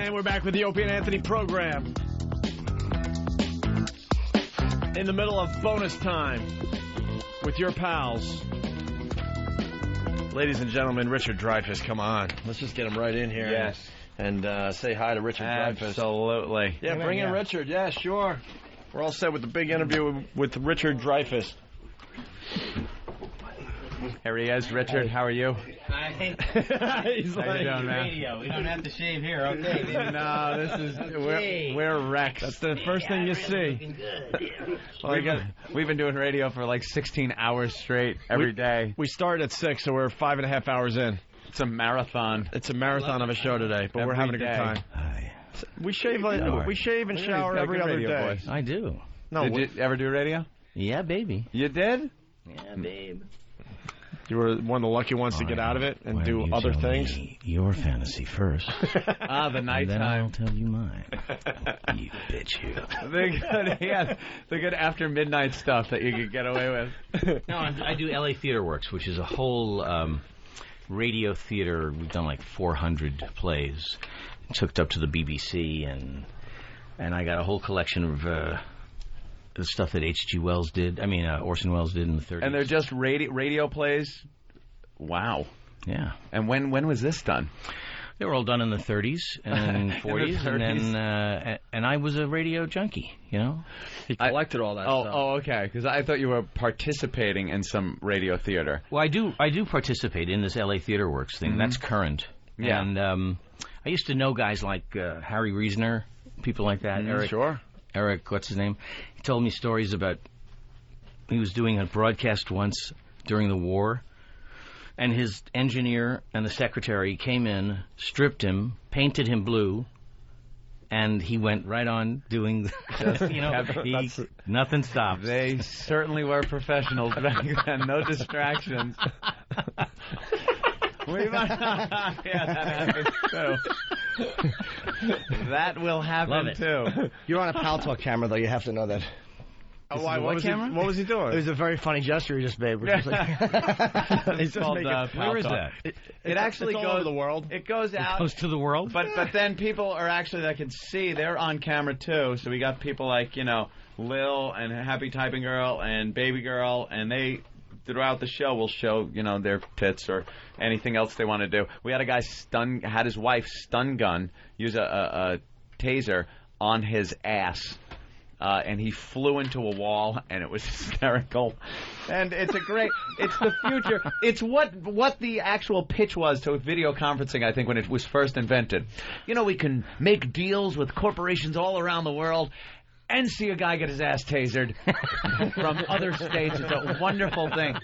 And we're back with the Opie and Anthony program. In the middle of bonus time with your pals. Ladies and gentlemen, Richard Dreyfuss, come on. Let's just get him right in here. Yes. And say hi to Richard Dreyfuss. Absolutely. Yeah, bring in Richard. Yeah, sure. We're all set with the big interview with Richard Dreyfuss. Here he is, Richard. How are you? Hi. He's How you doing, man? Radio. We don't have to shave here, okay? Baby. No, this is we're wrecks. That's the first thing you see. Looking good. We've been doing radio for like 16 hours straight every day. We started at 6, so we're 5.5 hours in. It's a marathon. It's a marathon of a show today, but we're having a good time. Hi. We shave and shower every other day. Voice. I do. No, Did you ever do radio? Yeah, baby. You did? Yeah, babe. you were one of the lucky ones to get out of it and do other things. Your fantasy first. The And then I'll nighttime. tell you mine. You bitch, you. The good after midnight stuff that you could get away with. No, I do LA Theater Works, which is a whole radio theater. We've done like 400 plays. It's hooked up to the BBC, and I got a whole collection of the stuff that H.G. Wells did. I mean, Orson Welles did in the 30s. And they're just radio plays? Wow. Yeah. And when was this done? They were all done in the 30s and 40s, and then and I was a radio junkie, you know. He collected all that stuff. Oh, okay. Because I thought you were participating in some radio theater. Well, I do participate in this LA Theater Works thing. Mm-hmm. That's current. Yeah. And I used to know guys like Harry Reasoner, people like that. Eric, what's his name? He told me stories about he was doing a broadcast once during the war, and his engineer and the secretary came in, stripped him, painted him blue, and he went right on doing, nothing stopped. They certainly were professionals back then. No distractions. Yeah, that happens too. That will happen too. You're on a Pal Talk camera, though. You have to know that. Oh, why? What was he doing? It was a very funny gesture he just made. It's called, where is that? It actually all goes over the world. It goes out. Goes to the world? But then people are actually that can see. They're on camera too. So we got people like Lil and Happy Typing Girl and Baby Girl, and they throughout the show will show their tits or anything else they want to do. We had a guy had his wife stun gun, use a taser on his ass. And he flew into a wall, and it was hysterical. And it's the future. It's what the actual pitch was to video conferencing, I think, when it was first invented. We can make deals with corporations all around the world and see a guy get his ass tasered from other states. It's a wonderful thing.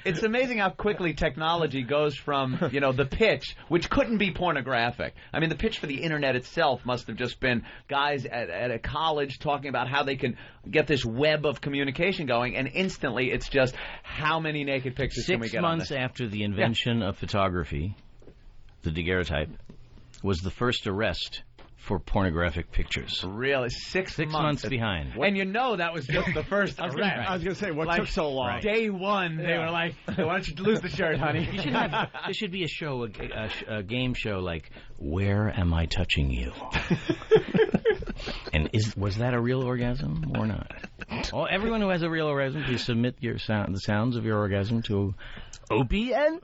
It's amazing how quickly technology goes from, the pitch, which couldn't be pornographic. I mean, the pitch for the Internet itself must have just been guys at a college talking about how they can get this web of communication going, and instantly it's just how many naked pictures can we get 6 months after the invention of photography, the daguerreotype was the first arrest for pornographic pictures. Really? 6 months behind. And that was just the first arrest. I was going to say, what took so long? Right. Day one, they were like, why don't you lose the shirt, honey? There should be a show, a game show like, Where Am I Touching You? And was that a real orgasm or not? Everyone who has a real orgasm, please submit the sounds of your orgasm to Opie and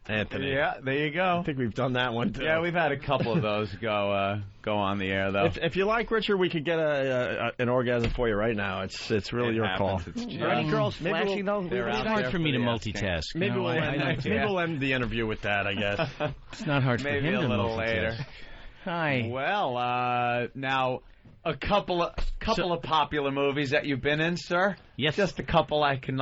Anthony. Yeah, there you go. I think we've done that one, too. Yeah, we've had a couple of those go on the air, though. If you like, Richard, we could get an orgasm for you right now. It's really your call. Are any girls flashing, though? It's hard for me to multitask. Maybe we'll end the interview with that, I guess. It's not hard for him to multitask. Maybe a little later. Hi. Well, now, a couple of popular movies that you've been in, sir? Yes. Just a couple I can,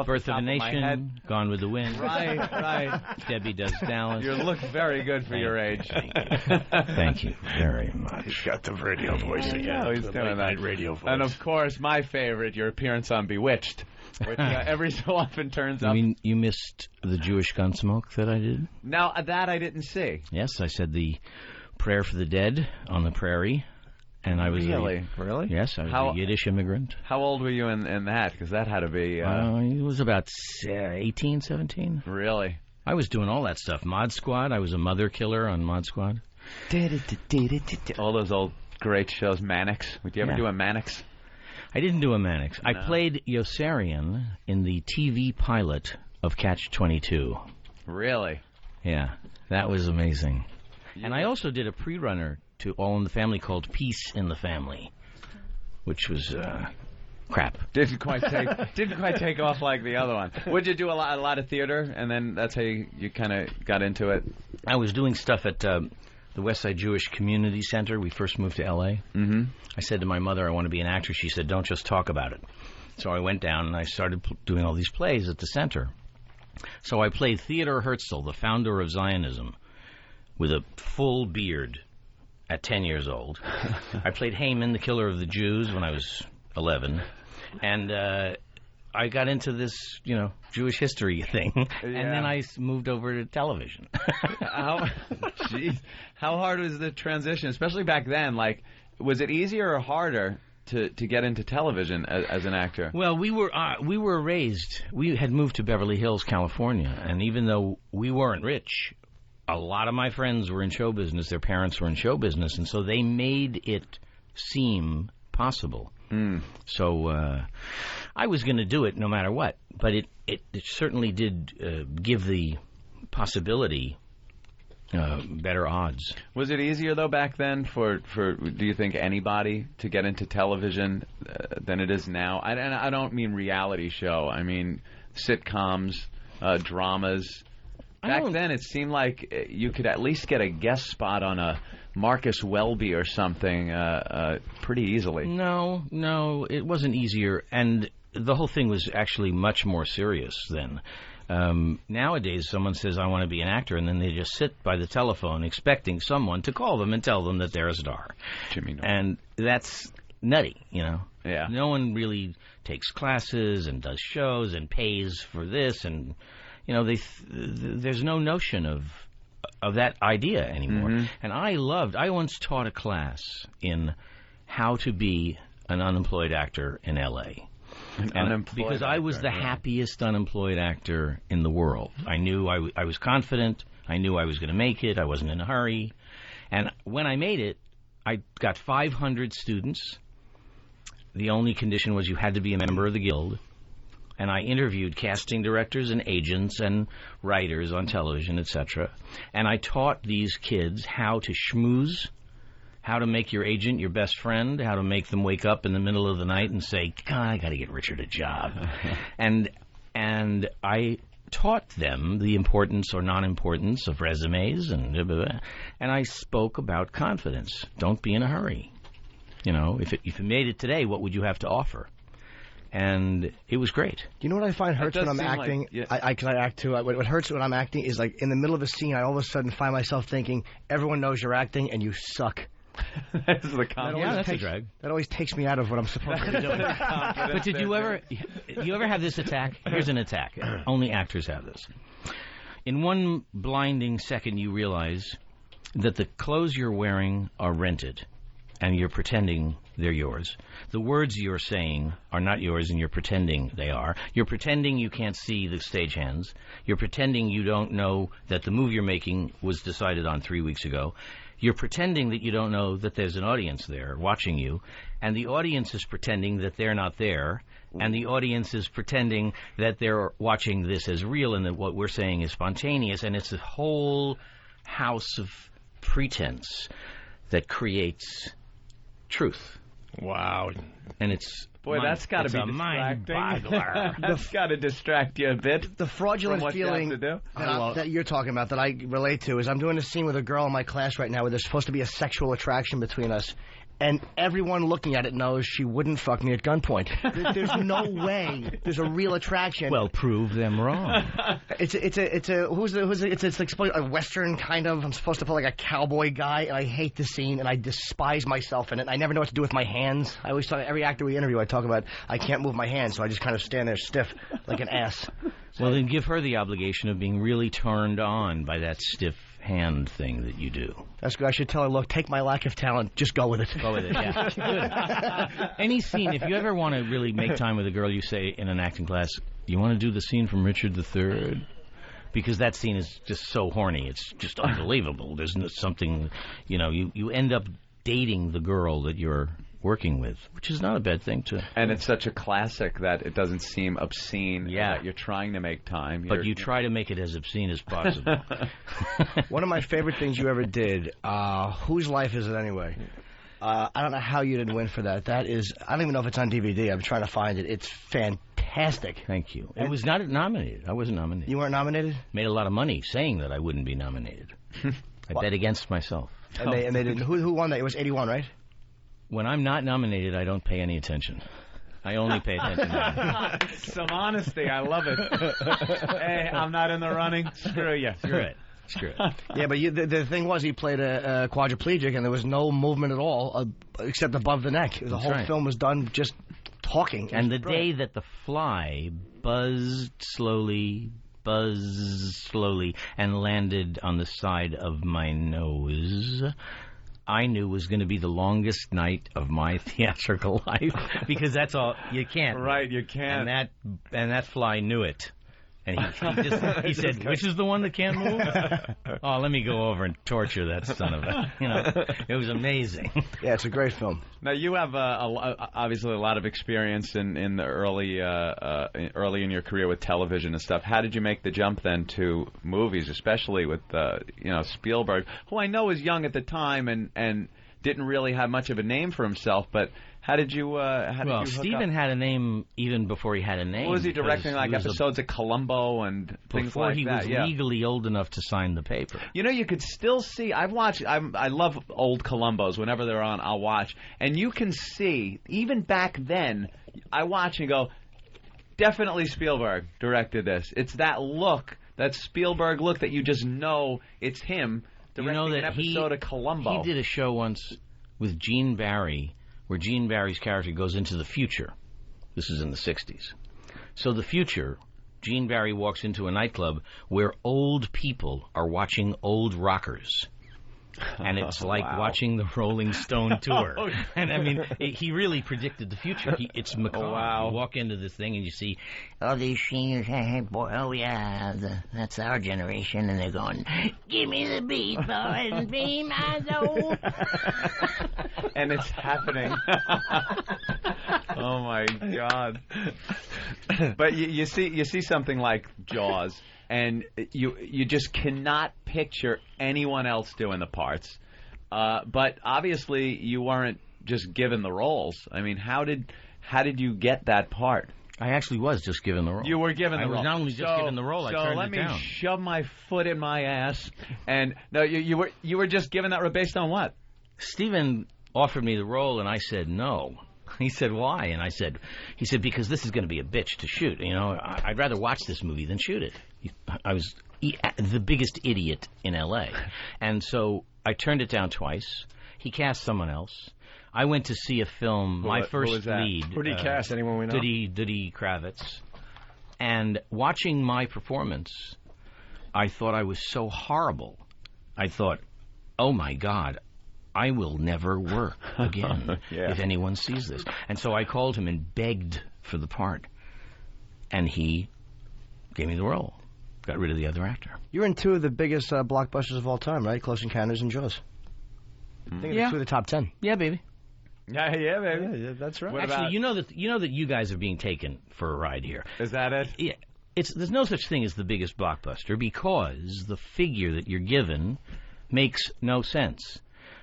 Birth of a Nation, Gone with the Wind. Right. Debbie Does Dallas. You look very good for your age. Thank you very much. He's got the radio voice again. Oh, he's doing that. Radio voice. And, of course, my favorite, your appearance on Bewitched, which every so often turns up. You missed the Jewish Gunsmoke that I did? Now, that I didn't see. Yes, I said the prayer for the dead on the prairie. And I was Really? Yes, I was a Yiddish immigrant. How old were you in that? Because that had to be... It was about 18, 17. Really? I was doing all that stuff. Mod Squad. I was a mother killer on Mod Squad. All those old great shows. Mannix. Would you ever do a Mannix? I didn't do a Mannix. No. I played Yossarian in the TV pilot of Catch-22. Really? Yeah, that was amazing. And I also did a pre-runner to All in the Family called Peace in the Family, which was crap. Didn't quite take off like the other one. Would you do a lot of theater, and then that's how you kind of got into it? I was doing stuff at the West Side Jewish Community Center. We first moved to L.A. Mm-hmm. I said to my mother, I want to be an actor. She said, don't just talk about it. So I went down and I started doing all these plays at the center. So I played Theodor Herzl, the founder of Zionism, with a full beard at 10 years old. I played Haman, the killer of the Jews, when I was 11. And I got into this, Jewish history thing. Yeah. And then I moved over to television. How hard was the transition, especially back then? Like, was it easier or harder to get into television as an actor? Well, we were raised. We had moved to Beverly Hills, California, and even though we weren't rich, a lot of my friends were in show business. Their parents were in show business, and so they made it seem possible. So I was going to do it no matter what, but it certainly did give the possibility better odds. Was it easier, though, back then for do you think, anybody to get into television than it is now? I don't mean reality show. I mean sitcoms, dramas. Back then, it seemed like you could at least get a guest spot on a Marcus Welby or something pretty easily. No, it wasn't easier, and the whole thing was actually much more serious then. Nowadays, someone says, I want to be an actor, and then they just sit by the telephone expecting someone to call them and tell them that they're a star. Jimmy Norton. And that's nutty, Yeah. No one really takes classes and does shows and pays for this, and there's no notion of that idea anymore. Mm-hmm. And I once taught a class in how to be an unemployed actor in L.A. Because I was the happiest unemployed actor in the world. I knew I was confident. I knew I was going to make it. I wasn't in a hurry. And when I made it, I got 500 students. The only condition was you had to be a member of the guild. And I interviewed casting directors and agents and writers on television, etc. And I taught these kids how to schmooze, how to make your agent your best friend, how to make them wake up in the middle of the night and say, God, I got to get Richard a job. And I taught them the importance or non-importance of resumes, and I spoke about confidence. Don't be in a hurry. If you made it today, what would you have to offer? And it was great. You know what I find hurts when I'm acting? Like, yeah. I act too. What hurts when I'm acting is, like, in the middle of a scene, I all of a sudden find myself thinking, everyone knows you're acting and you suck. That's the compliment. Yeah, that's a drag. That always takes me out of what I'm supposed to be doing. But did you ever have this attack? Here's an attack. Only actors have this. In one blinding second, you realize that the clothes you're wearing are rented, and you're pretending they're yours. The words you're saying are not yours, and you're pretending they are. You're pretending you can't see the stagehands. You're pretending you don't know that the move you're making was decided on 3 weeks ago. You're pretending that you don't know that there's an audience there watching you, and the audience is pretending that they're not there, and the audience is pretending that they're watching this as real and that what we're saying is spontaneous, and it's a whole house of pretense that creates truth. Wow. And it's... Boy, that's got to be a mind distracting. boggler. That's got to distract you a bit. The fraudulent feeling that you're talking about, that I relate to, is I'm doing a scene with a girl in my class right now where there's supposed to be a sexual attraction between us. And everyone looking at it knows she wouldn't fuck me at gunpoint. There's no way there's a real attraction. Well, prove them wrong. It's like a Western kind of. I'm supposed to play like a cowboy guy, and I hate the scene, and I despise myself in it. I never know what to do with my hands. I always talk, every actor we interview, I talk about I can't move my hands, so I just kind of stand there stiff like an ass. Well, then give her the obligation of being really turned on by that stiff hand thing that you do. That's good. I should tell her, look, take my lack of talent, just go with it. Go with it, yeah. Good. Any scene, if you ever want to really make time with a girl, you say in an acting class, you want to do the scene from Richard III? because that scene is just so horny. It's just unbelievable. There's something, you end up dating the girl that you're working with, which is not a bad thing to. And it's such a classic that it doesn't seem obscene. Yeah, that you're trying to make time, but you try to make it as obscene as possible. One of my favorite things you ever did. Whose life is it anyway? I don't know how you didn't win for that. That is, I don't even know if it's on DVD. I'm trying to find it. It's fantastic. Thank you. It was not nominated. I wasn't nominated. You weren't nominated? Made a lot of money saying that I wouldn't be nominated. I bet against myself. And they didn't. Who won that? It was 81, right? When I'm not nominated, I don't pay any attention. I only pay attention to some honesty. I love it. Hey, I'm not in the running. Screw you. Screw it. Screw it. Yeah, but the thing was, he played a quadriplegic, and there was no movement at all except above the neck. The whole film was done just talking. And the day that the fly buzzed slowly, and landed on the side of my nose, I knew was going to be the longest night of my theatrical life, because that's all you can't. Right, you can't. And that fly knew it. And he said, "Which is the one that can't move?" Oh, let me go over and torture that son of a. It was amazing. Yeah, it's a great film. Now you have obviously a lot of experience in the early in your career with television and stuff. How did you make the jump then to movies, especially with Spielberg, who I know was young at the time and didn't really have much of a name for himself, but. How did you hook Steven up? had a name even before he had a name. What was he directing, like episodes of Columbo and things like that? Before he was legally old enough to sign the paper. You could still see. I love old Columbos. Whenever they're on, I'll watch. And you can see, even back then, I watch and go, definitely Spielberg directed this. It's that look, that Spielberg look that you just know it's him directing an episode of Columbo. He did a show once with Gene Barry, where Gene Barry's character goes into the future. This is in the 60s. So the future, Gene Barry walks into a nightclub where old people are watching old rockers. And it's like watching the Rolling Stone tour. And, I mean, he really predicted the future. It's macabre. You walk into this thing and you see all these seniors, hey, boy, that's our generation. And they're going, give me the beat, boys, be my soul. And it's happening. Oh, my God. But you see something like Jaws. And you just cannot picture anyone else doing the parts. But obviously you weren't just given the roles. I mean, how did you get that part? I actually was just given the role. You were given the role. I was not only just given the role, I turned it down. So let me shove my foot in my ass. And no, you were just given that role based on what? Steven offered me the role, and I said no. He said, why? And he said, because this is going to be a bitch to shoot. I'd rather watch this movie than shoot it. I was the biggest idiot in L.A. And so I turned it down twice. He cast someone else. I went to see a film, my first lead. Who did he cast? Anyone we know? Diddy Kravitz. And watching my performance, I thought I was so horrible. I thought, oh, my God. I will never work again if anyone sees this. And so I called him and begged for the part. And he gave me the role. Got rid of the other actor. You're in two of the biggest blockbusters of all time, right? Close Encounters and Jaws. I think it's two of the top 10. Yeah, baby. Yeah, baby. Yeah, that's right. Actually, you know that you guys are being taken for a ride here. Is that it? Yeah. There's no such thing as the biggest blockbuster because the figure that you're given makes no sense.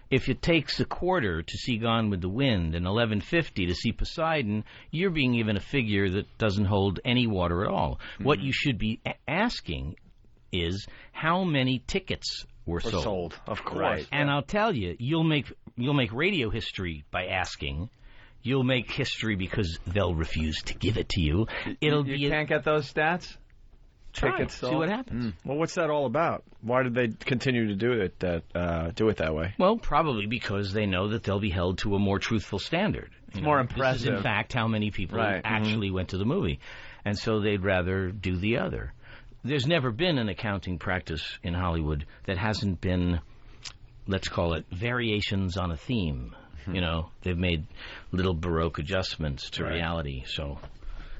If it takes a quarter to see Gone with the Wind and $11.50 to see Poseidon, you're being given a figure that doesn't hold any water at all. Mm-hmm. What you should be asking is how many tickets were sold. Of course. Right. And I'll tell you, you'll make radio history by asking. You'll make history because they'll refuse to give it to you. You can't get those stats? Try. See what happens. Well, what's that all about? Why did they continue to do it that way? Well, probably because they know that they'll be held to a more truthful standard. It's more impressive. This is, in fact, how many people actually went to the movie. And so they'd rather do the other. There's never been an accounting practice in Hollywood that hasn't been, let's call it, variations on a theme. They've made little Baroque adjustments to reality, so...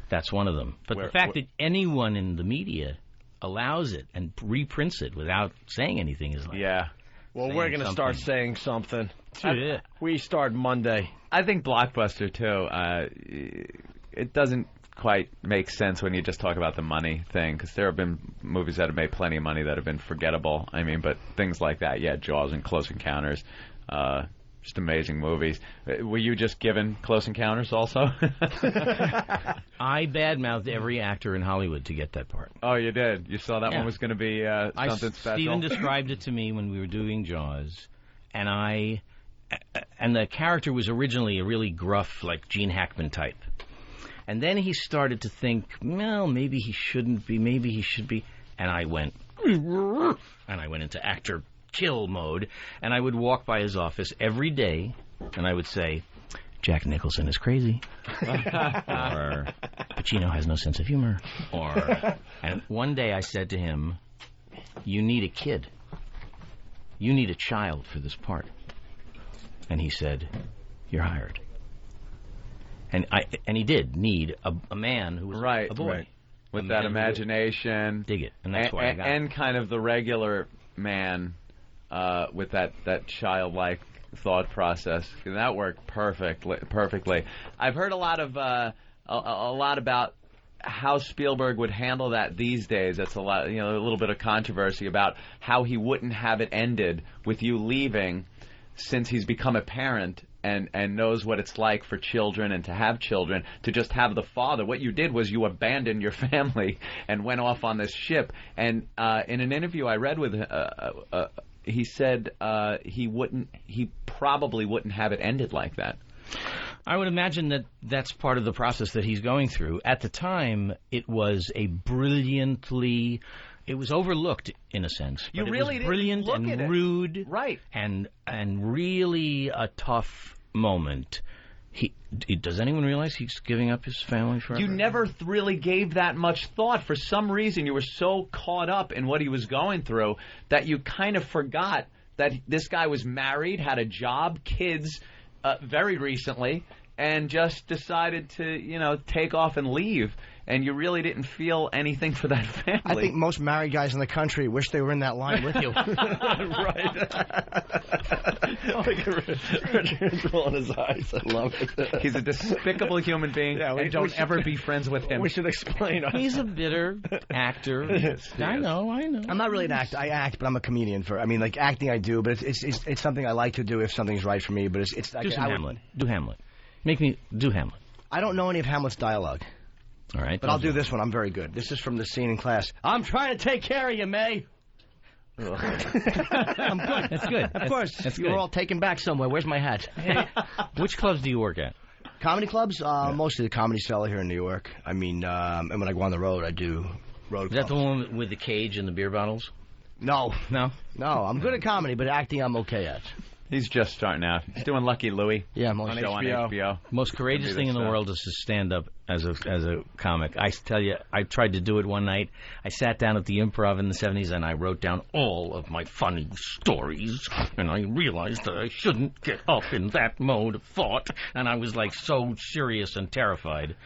That's one of them. But the fact that anyone in the media allows it and reprints it without saying anything is like Well, we're going to start saying something. Yeah. We start Monday. I think Blockbuster, too, it doesn't quite make sense when you just talk about the money thing, because there have been movies that have made plenty of money that have been forgettable. I mean, but things like that, Jaws and Close Encounters, just amazing movies. Were you just given Close Encounters also? I badmouthed every actor in Hollywood to get that part. Oh, you did? You saw that one was going to be something special? Steven described it to me when we were doing Jaws, and the character was originally a really gruff, like Gene Hackman type. And then he started to think, well, maybe he shouldn't be, maybe he should be. And I went into actor kill mode, and I would walk by his office every day, and I would say, Jack Nicholson is crazy, or Pacino has no sense of humor, and one day I said to him, you need a kid. You need a child for this part. And he said, you're hired. And he did need a man who was a boy. Right. With that imagination. Dig it. And that's why I got it. And kind of the regular man with that childlike thought process. That worked perfectly. I've heard a lot about how Spielberg would handle that these days. That's a little bit of controversy about how he wouldn't have it ended with you leaving, since he's become a parent and knows what it's like for children and to have children, to just have the father. What you did was you abandoned your family and went off on this ship. And in an interview I read with he said he probably wouldn't have it ended like that. I would imagine that that's part of the process that he's going through. At the time, it was it was overlooked in a sense. You really was brilliant didn't look and at it. rude, Right? And really a tough moment. Does anyone realize he's giving up his family forever? You never really gave that much thought. For some reason, you were so caught up in what he was going through that you kind of forgot that this guy was married, had a job, kids, very recently, and just decided to, take off and leave. And you really didn't feel anything for that family. I think most married guys in the country wish they were in that line with you. Right. Richard's rolling his eyes. I love it. He's a despicable human being, and don't ever be friends with him. We should explain. He's a bitter actor. Yes. I know. I'm not really an actor. I act, but I'm a comedian. Acting I do, but it's something I like to do if something's right for me. But it's do some Hamlet. Do Hamlet. Make me do Hamlet. I don't know any of Hamlet's dialogue. All right. But I'll do this one. I'm very good. This is from the scene in class. I'm trying to take care of you, May. I'm good. That's good. Of course. That's you were good. all taken back somewhere. Where's my hat? Which clubs do you work at? Comedy clubs? Mostly the Comedy Cellar here in New York. And when I go on the road, I do road Is that clubs. the one with the cage and the beer bottles? No. No? No, I'm good at comedy, but acting I'm okay at. He's just starting out. He's doing Lucky Louie. Yeah, On mostly. show on HBO. Most courageous thing in the world is to stand up as a comic. I tell you, I tried to do it one night. I sat down at the Improv in the 70s and I wrote down all of my funny stories, and I realized that I shouldn't get up in that mode of thought, and I was like so serious and terrified.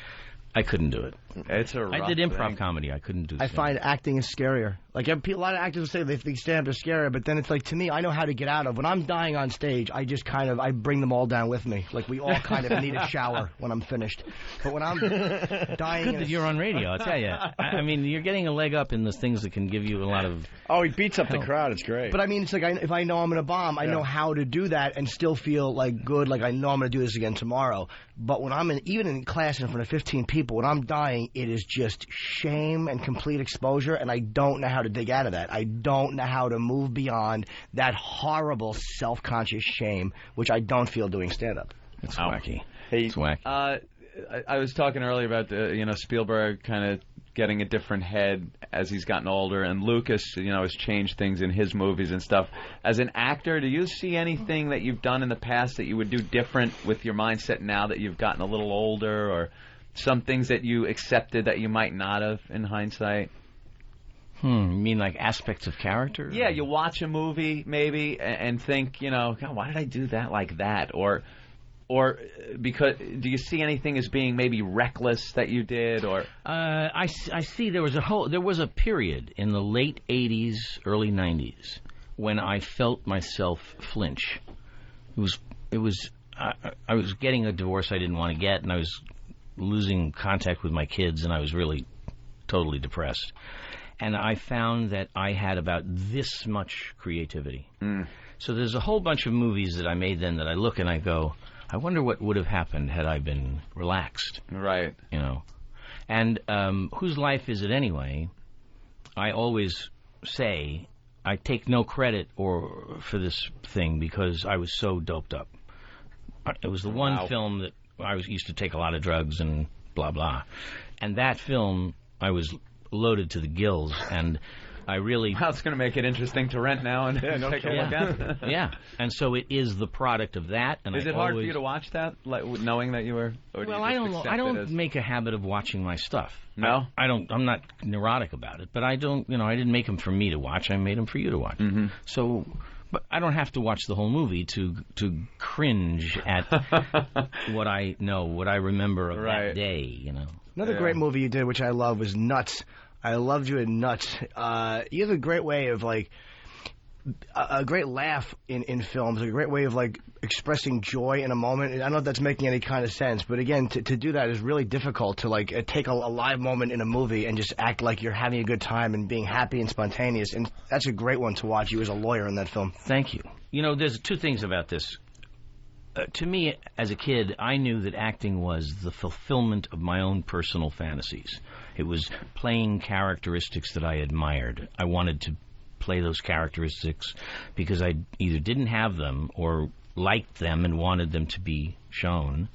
I couldn't do it. It's a rough I did improv thing. comedy. I couldn't do I stand-up. find acting is scarier. Like a lot of actors will say they think stand-up is scarier, but then it's like, to me, I know how to get out of. When I'm dying on stage, I just I bring them all down with me. Like we all kind of need a shower when I'm finished. But when I'm dying, Good that you're on radio, I'll tell you. I mean, you're getting a leg up in the things that can give you a lot of... Oh, he beats up the crowd. It's great. But I mean, it's like if I know I'm going to bomb, I know how to do that and still feel like good, like I know I'm going to do this again tomorrow. But when I'm even in class in front of 15 people, when I'm dying, it is just shame and complete exposure, and I don't know how to dig out of that. I don't know how to move beyond that horrible self-conscious shame, which I don't feel doing stand-up. It's wacky. Hey, It's wacky. I was talking earlier about Spielberg kind of getting a different head as he's gotten older, and Lucas has changed things in his movies and stuff. As an actor, do you see anything that you've done in the past that you would do different with your mindset now that you've gotten a little older, or some things that you accepted that you might not have in hindsight? You mean like aspects of character? Yeah, you watch a movie maybe and think, God, why did I do that like that? Or Or because do you see anything as being maybe reckless that you did, or I see there was a period in the late '80s, early '90s when I felt myself flinch. I was getting a divorce I didn't want to get, and I was losing contact with my kids, and I was really totally depressed. And I found that I had about this much creativity. So there's a whole bunch of movies that I made then that I look and I go, I wonder what would have happened had I been relaxed. right? You know. And whose life is it anyway? I always say I take no credit for this thing because I was so doped up. It was the one film that I used to take a lot of drugs and blah blah, and that film I was loaded to the gills, and I really. Well, it's going to make it interesting to rent now and take a look at. Yeah, and so it is the product of that. And is it hard for you to watch that, like, knowing that you were? Or Well, do you just I don't accept it make a habit of watching my stuff. No? I don't. I'm not neurotic about it, but I don't. You know, I didn't make them for me to watch. I made them for you to watch. Mm-hmm. So, but I don't have to watch the whole movie to cringe at what I know, what I remember of that day. You know. Another great movie you did, which I love, was Nuts. I loved you in Nuts. You have a great way of, like, a great laugh in films, a great way of, like, expressing joy in a moment. I don't know if that's making any kind of sense, but again, to do that is really difficult, to, like, take a live moment in a movie and just act like you're having a good time and being happy and spontaneous. And that's a great one to watch. You as a lawyer in that film. Thank you. You know, there's two things about this. To me, as a kid, I knew that acting was the fulfillment of my own personal fantasies. It was playing characteristics that I admired. I wanted to play those characteristics because I either didn't have them or liked them and wanted them to be shown.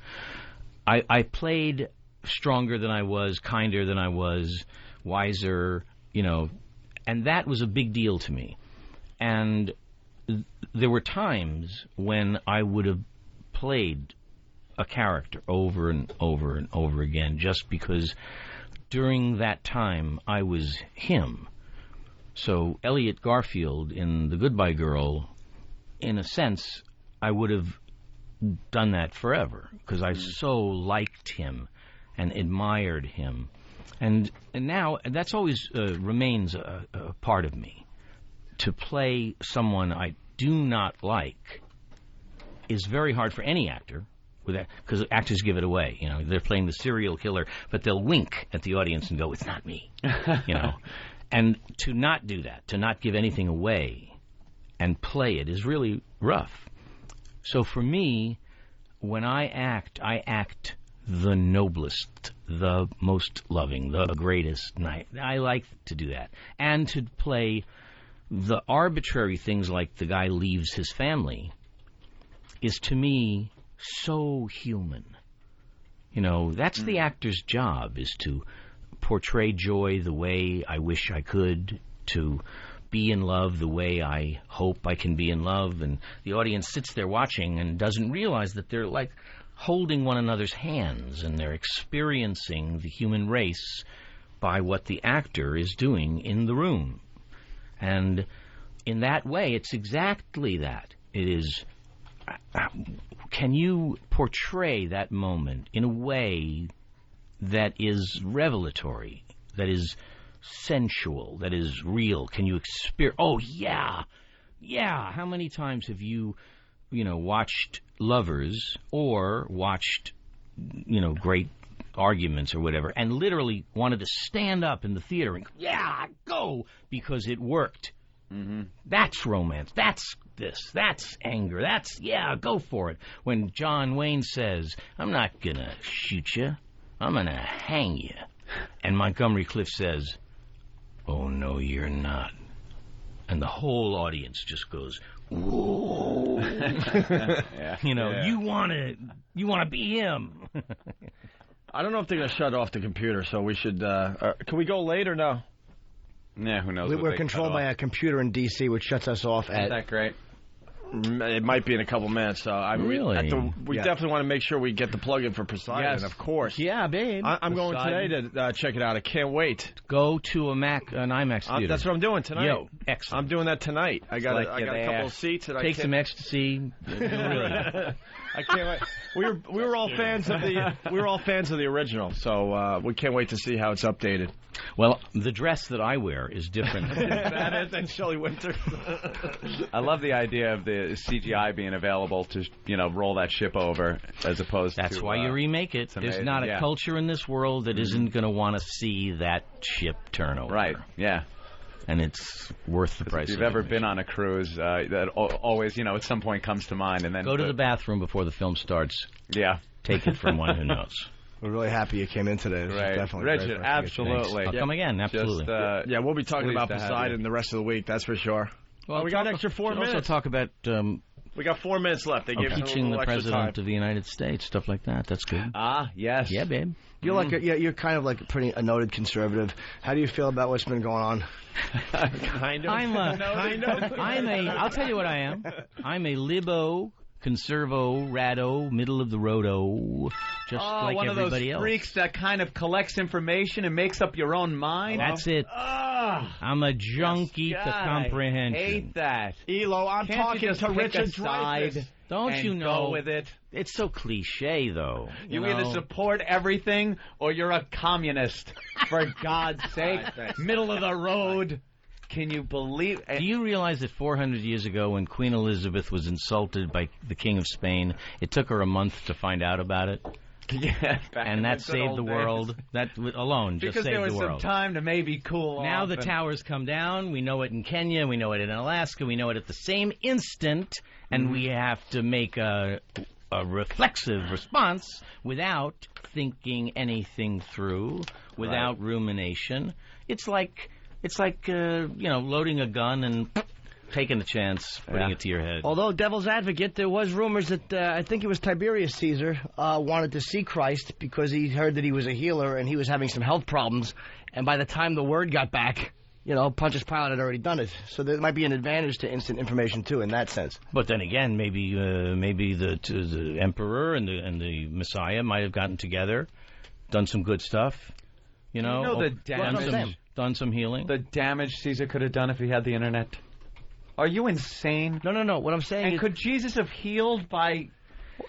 I played stronger than I was, kinder than I was, wiser, you know, and that was a big deal to me. And there were times when I would have played a character over and over and over again just because during that time I was him. So Elliot Garfield in The Goodbye Girl, in a sense, I would have done that forever because I so liked him and admired him. And now that's always remains a part of me. To play someone I do not like is very hard for any actor, with that, because actors give it away. You know, they're playing the serial killer, but they'll wink at the audience and go, "It's not me," you know. And to not do that, to not give anything away, and play it is really rough. So for me, when I act the noblest, the most loving, the greatest. And I like to do that, and to play the arbitrary things like the guy leaves his family is to me so human. You know, that's the actor's job, is to portray joy the way I wish I could, to be in love the way I hope I can be in love, and the audience sits there watching and doesn't realize that they're like holding one another's hands and they're experiencing the human race by what the actor is doing in the room. And in that way, it's exactly that. It is, can you portray that moment in a way that is revelatory, that is sensual, that is real? Can you experience? Oh, yeah. How many times have you watched Lovers or watched, great arguments or whatever, and literally wanted to stand up in the theater and go, because it worked. Mm-hmm. That's romance. That's this. That's anger. That's, go for it. When John Wayne says, "I'm not going to shoot you, I'm going to hang you," and Montgomery Clift says, "Oh, no, you're not," and the whole audience just goes, "Whoa." You want to be him. I don't know if they're going to shut off the computer, so we should... can we go late or no? Yeah, who knows? We're controlled by a computer in D.C., which shuts us off Isn't that great? It might be in a couple minutes. So Really? We definitely want to make sure we get the plug in for Poseidon, Yes. of course. Yeah, babe. I'm going today to check it out. I can't wait. Go to an IMAX theater. That's what I'm doing tonight. Yo, excellent. I'm doing that tonight. I got like a you're couple of seats. And Take some ecstasy. Really. I can't wait. We were all fans of the original, so we can't wait to see how it's updated. Well, the dress that I wear is different. Than Shelley Winter. I love the idea of the CGI being available to, roll that ship over as opposed That's to... why you remake it. There's amazing. not a Yeah. culture in this world that isn't going to want to see that ship turn over. Right, yeah. And it's worth the price. If you've ever been on a cruise, that always, at some point comes to mind. And then Go to the bathroom before the film starts. Yeah. Take it from one who knows. We're really happy you came in today. This is Right. definitely great Richard, for us to get you. absolutely. I'll come again, absolutely. Just, Yeah, we'll be talking pleased about to have Poseidon you. the rest of the week. That's for sure. Well, we got an extra 4 minutes. Also talk about We got 4 minutes left. They gave us a impeaching little the extra time. president of the United States, stuff like that. That's good. yes. Yeah, babe. You're you're kind of like a noted conservative. How do you feel about what's been going on? Kind of. I'll tell you what I am. I'm a libo, conservo, rado, middle of the roado, just like one everybody of those else. freaks that kind of collects information and makes up your own mind. That's it. I'm a junkie to comprehension. I hate that. Elo, I'm Can't talking you just to pick Richard a side Dreyfuss. Don't and you know? go with it? It's so cliche, though. You know? either support everything or you're a communist. For God's sake, middle of the road. Can you believe? Do you realize that 400 years ago, when Queen Elizabeth was insulted by the King of Spain, it took her a month to find out about it? Yeah, And that saved the world. That alone just because saved there was the world. some time to maybe cool Now off. the towers come down. We know it in Kenya. We know it in Alaska. We know it at the same instant. And we have to make a reflexive response without thinking anything through, without rumination. It's like loading a gun and taking a chance, putting it to your head. Although, devil's advocate, there was rumors that I think it was Tiberius Caesar wanted to see Christ because he heard that he was a healer and he was having some health problems. And by the time the word got back, Pontius Pilate had already done it. So there might be an advantage to instant information, too, in that sense. But then again, maybe the emperor and the Messiah might have gotten together, done some good stuff. Done some healing. The damage Caesar could have done if he had the internet. Are you insane? No. What I'm saying And is... could Jesus have healed by...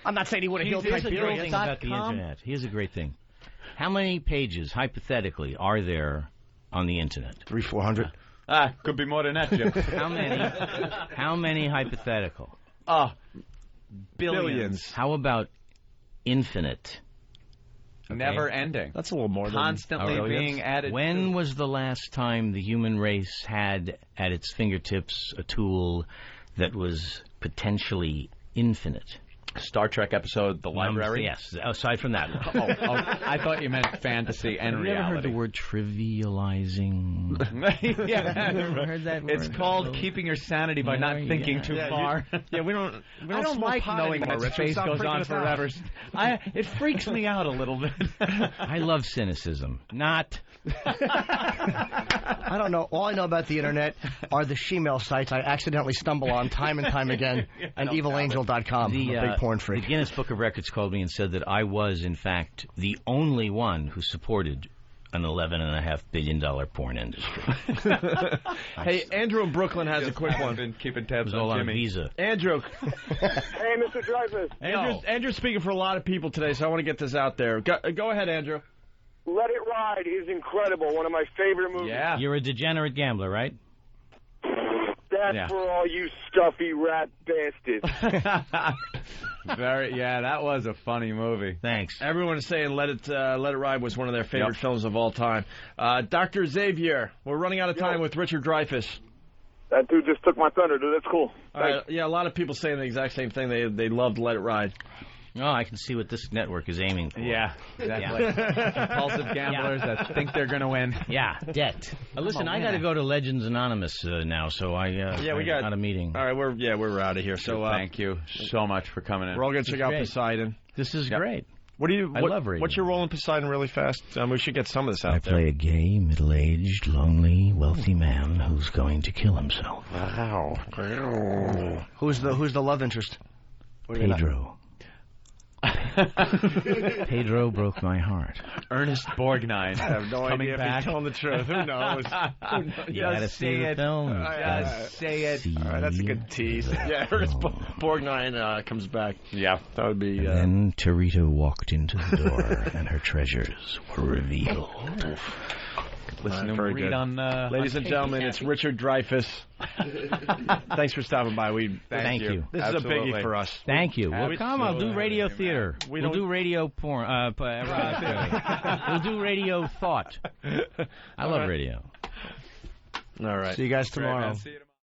I'm not saying he would have healed Here's a great Tiberius. thing about the internet. Here's a great thing. How many pages, hypothetically, are there on the internet? 300-400. Could be more than that, Jim. How many hypothetical? Billions. How about infinite? Never ending. That's a little more Constantly being added When to. was the last time the human race had at its fingertips a tool that was potentially infinite? Star Trek episode, The Library? Yes, aside from that. I thought you meant fantasy and Have you ever heard reality. the word trivializing? Yeah. Ever heard that word? It's called keeping your sanity by not thinking too far. We don't I don't smoke like pot knowing anymore, that Richard. space Stop goes freaking on us out. forever. It freaks me out a little bit. I love cynicism. Not. I don't know. All I know about the internet are the shemale sites I accidentally stumble on time and time again, and evilangel.com. I'm a big porn freak. The Guinness Book of Records called me and said that I was, in fact, the only one who supported an $11.5 billion porn industry. Hey, Andrew in Brooklyn has a quick one. Been keeping It tabs was all on on Jimmy. Visa. Andrew. Hey, Mr. Dreyfuss. Andrew's speaking for a lot of people today, so I want to get this out there. Go ahead, Andrew. Let It Ride is incredible. One of my favorite movies. Yeah. You're a degenerate gambler, right? That's for all you stuffy rat bastards. That was a funny movie. Thanks. Everyone is saying Let It Ride was one of their favorite films of all time. Dr. Xavier, we're running out of time with Richard Dreyfuss. That dude just took my thunder, dude. That's cool. Yeah, a lot of people saying the exact same thing. They loved Let It Ride. Oh, I can see what this network is aiming for. Yeah, exactly. Compulsive gamblers that think they're going to win. Yeah, debt. Listen, I got to go to Legends Anonymous now, so I got a meeting. All right, we're out of here. So thank you so much for coming in. We're all going to check out Poseidon. This is great. What do you? I love radio. What's your role in Poseidon? Really fast. We should get some of this out I there. play a gay, middle-aged, lonely, wealthy man who's going to kill himself. Wow. Who's the love interest? Pedro. Pedro broke my heart. Ernest Borgnine. I have no coming idea back. if he's telling the truth. Who knows? You gotta see the film. Just say it. All right, that's a good tease. Yeah, Ernest Borgnine comes back. Yeah, that would be. Then Tarita walked into the door, and her treasures were revealed. Listen to very read good. on. Ladies and gentlemen, it's Richard Dreyfuss. Thanks for stopping by. Thank you. This is a biggie for us. Thank you. Well, come on, we'll do radio theater. We We'll don't- do radio porn. We'll do radio thought. I love radio. All right. See you guys tomorrow. See you tomorrow.